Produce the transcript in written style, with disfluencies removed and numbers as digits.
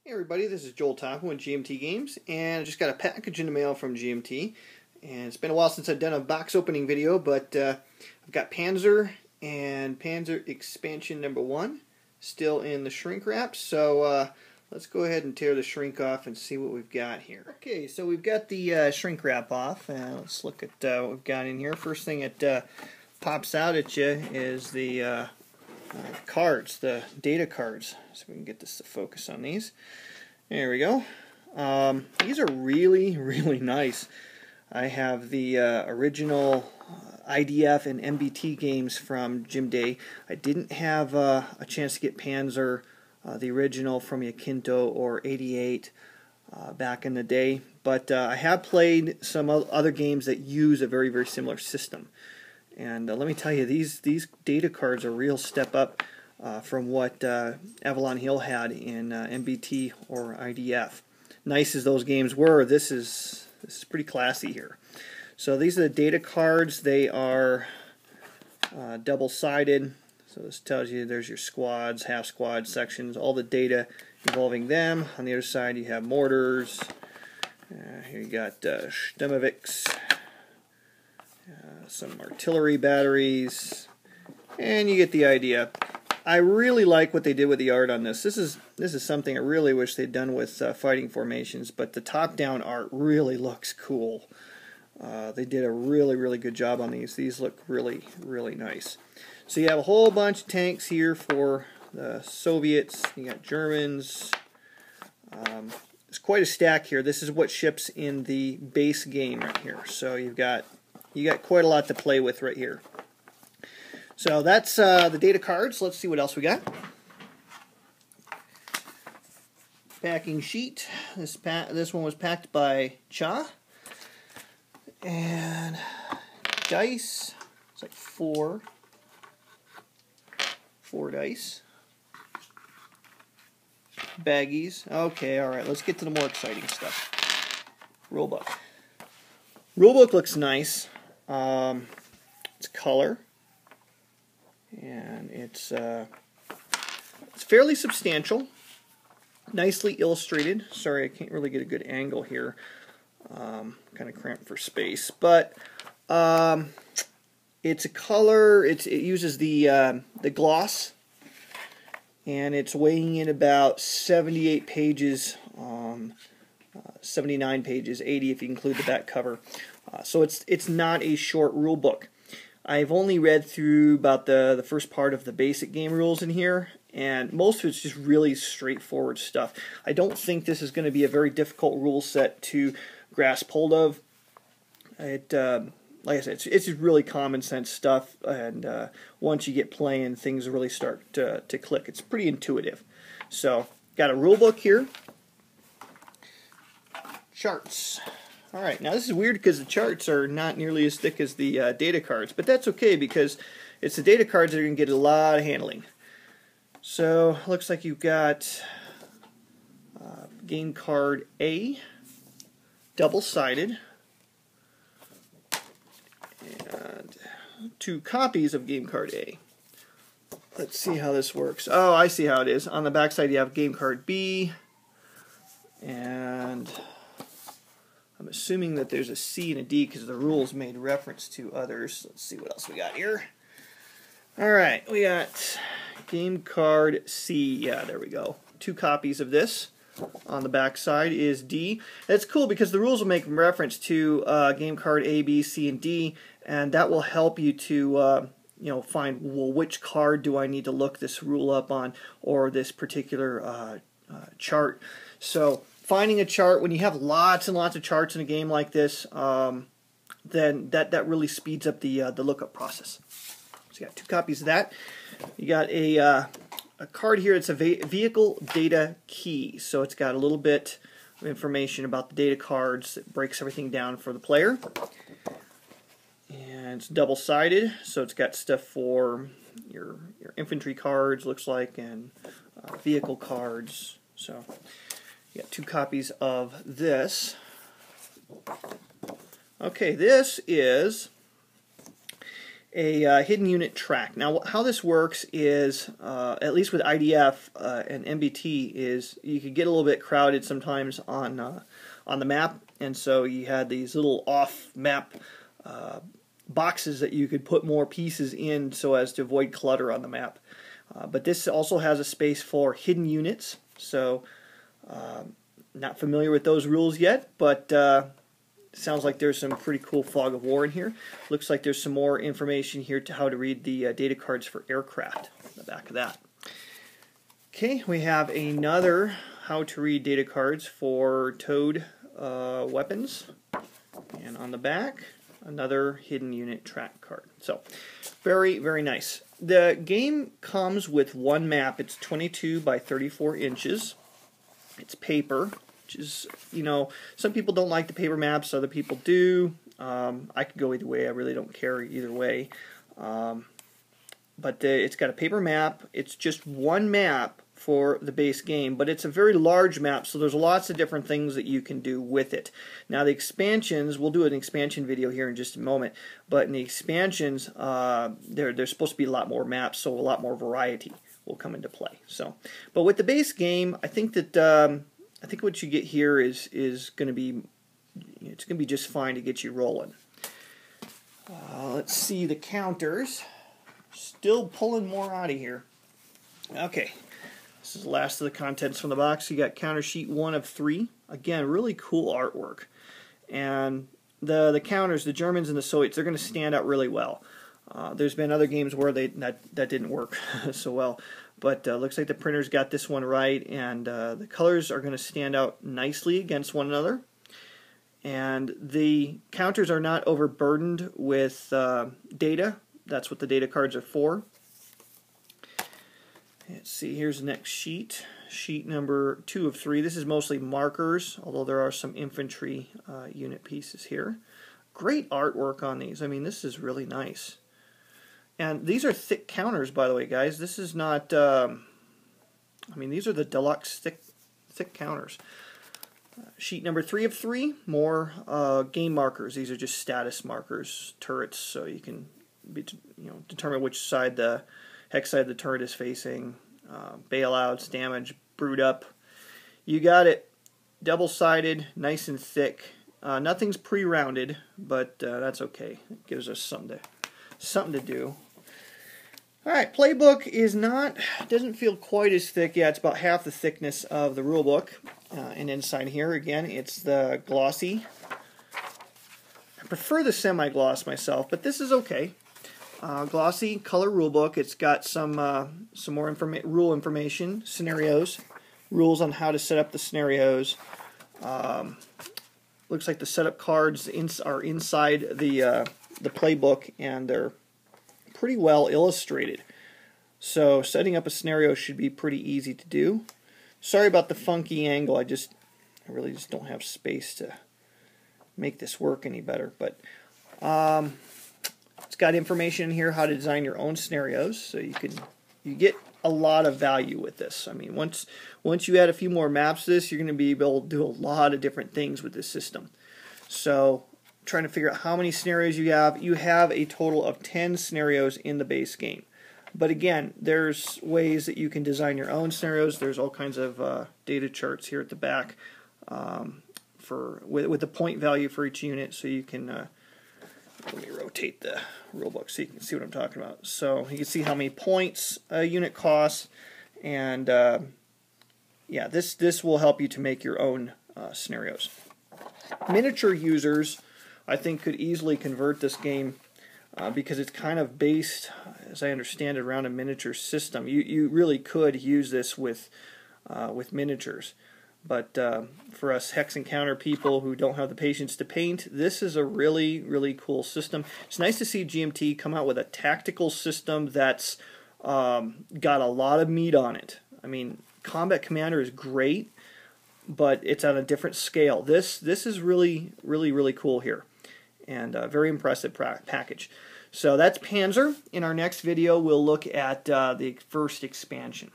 Hey everybody, this is Joel Topham with GMT Games, and I just got a package in the mail from GMT, and it's been a while since I've done a box opening video, but I've got Panzer and Panzer Expansion number 1 still in the shrink wrap, so let's go ahead and tear the shrink off and see what we've got here. Okay, so we've got the shrink wrap off, and let's look at what we've got in here. First thing that pops out at you is the cards, the data cards. So we can get this to focus on these. There we go. These are really, really nice. I have the original IDF and MBT games from Jim Day. I didn't have a chance to get Panzer, the original from Yakinto or 88 back in the day, but I have played some other games that use a very, very similar system. And let me tell you, these data cards are a real step up from what Avalon Hill had in MBT or IDF. Nice as those games were, this is pretty classy here. So these are the data cards. They are double-sided. So this tells you there's your squads, half squad sections, all the data involving them. On the other side you have mortars. Here you got Stemoviks. Some artillery batteries, and you get the idea. I really like what they did with the art on this. This is something I really wish they'd done with fighting formations, but the top-down art really looks cool. They did a really, really good job on these. These look really, really nice. So you have a whole bunch of tanks here for the Soviets. You got Germans. There's quite a stack here. This is what ships in the base game right here. So you got quite a lot to play with right here. So that's the data cards. Let's see what else we got. Packing sheet. This one was packed by Cha. And dice. It's like four dice. Baggies. Okay, alright, let's get to the more exciting stuff. Rulebook. Rulebook looks nice. It's color, and it's fairly substantial, nicely illustrated. Sorry, I can't really get a good angle here. Kind of cramped for space, but it's a color. It uses the gloss, and it's weighing in about 78 pages. 79 pages, 80 if you include the back cover. So it's not a short rule book. I've only read through about the first part of the basic game rules in here, and most of it's just really straightforward stuff. I don't think this is going to be a very difficult rule set to grasp hold of. Like I said, it's just really common sense stuff, and once you get playing, things really start to click. It's pretty intuitive. So, got a rule book here. Charts. Alright, now this is weird because the charts are not nearly as thick as the data cards, but that's okay because it's the data cards that are going to get a lot of handling. So, looks like you've got game card A, double-sided, and 2 copies of game card A. Let's see how this works. Oh, I see how it is. On the back side you have game card B, and I'm assuming that there's a C and a D because the rules made reference to others. Let's see what else we got here. Alright, we got game card C. Yeah, there we go. 2 copies of this. On the back side is D. That's cool because the rules will make reference to game card A, B, C, and D, and that will help you to find, well, which card do I need to look this rule up on, or this particular chart. So finding a chart, when you have lots and lots of charts in a game like this, then that really speeds up the lookup process. So you got 2 copies of that. You got a card here. It's a vehicle data key. So it's got a little bit of information about the data cards. It breaks everything down for the player. And it's double-sided, so it's got stuff for your infantry cards, looks like, and vehicle cards. So you got 2 copies of this. Okay, this is a hidden unit track. Now, how this works is, at least with IDF and MBT, is you could get a little bit crowded sometimes on the map, and so you had these little off-map boxes that you could put more pieces in so as to avoid clutter on the map. But this also has a space for hidden units, so not familiar with those rules yet, but sounds like there's some pretty cool fog of war in here. Looks like there's some more information here to how to read the data cards for aircraft on the back of that. Okay, we have another how to read data cards for towed weapons, and on the back another hidden unit track card. So very, very nice. The game comes with one map. It's 22 by 34 inches. It's paper, which is, you know, some people don't like the paper maps, other people do. I could go either way. I really don't care either way. But it's got a paper map. It's just one map for the base game, but it's a very large map, so there's lots of different things that you can do with it. Now the expansions, we'll do an expansion video here in just a moment, but in the expansions, there's supposed to be a lot more maps, so a lot more variety will come into play. So, but with the base game, I think that I think what you get here is going to be, it's going to be just fine to get you rolling. Let's see the counters. Still pulling more out of here. Okay. This is the last of the contents from the box. You got counter sheet 1 of 3. Again, really cool artwork. And the counters, the Germans and the Soviets, they're going to stand out really well. There's been other games where that didn't work so well. But looks like the printer's got this one right. And the colors are going to stand out nicely against one another. And the counters are not overburdened with data. That's what the data cards are for. Let's see, here's the next sheet. Sheet number 2 of 3. This is mostly markers, although there are some infantry unit pieces here. Great artwork on these. I mean, this is really nice. And these are thick counters, by the way, guys. This is not, I mean, these are the deluxe thick counters. Sheet number 3 of 3, more game markers. These are just status markers, turrets, so you can determine which side the hex side the turret is facing, bailouts, damage, brewed up. You got it. Double-sided, nice and thick. Nothing's pre-rounded, but that's okay. It gives us something to do. All right, playbook doesn't feel quite as thick. Yeah, it's about half the thickness of the rulebook. And inside here, again, it's the glossy. I prefer the semi-gloss myself, but this is okay. Glossy color rulebook. It's got some more rule information, scenarios, rules on how to set up the scenarios. Looks like the setup cards are inside the playbook, and they're pretty well illustrated. So setting up a scenario should be pretty easy to do. Sorry about the funky angle. I really just don't have space to make this work any better. But it's got information in here how to design your own scenarios, so you get a lot of value with this. I mean, once you add a few more maps to this, you're going to be able to do a lot of different things with this system. So, trying to figure out how many scenarios you have. You have a total of 10 scenarios in the base game. But again, there's ways that you can design your own scenarios. There's all kinds of data charts here at the back with the point value for each unit, so you can. Let me rotate the rulebook so you can see what I'm talking about. So you can see how many points a unit costs, and yeah, this will help you to make your own scenarios. Miniature users, I think, could easily convert this game because it's kind of based, as I understand it, around a miniature system. You really could use this with miniatures. But for us hex and counter people who don't have the patience to paint, this is a really, really cool system. It's nice to see GMT come out with a tactical system that's got a lot of meat on it. I mean, Combat Commander is great, but it's on a different scale. This is really, really, really cool here, and a very impressive package. So that's Panzer. In our next video, we'll look at the first expansion.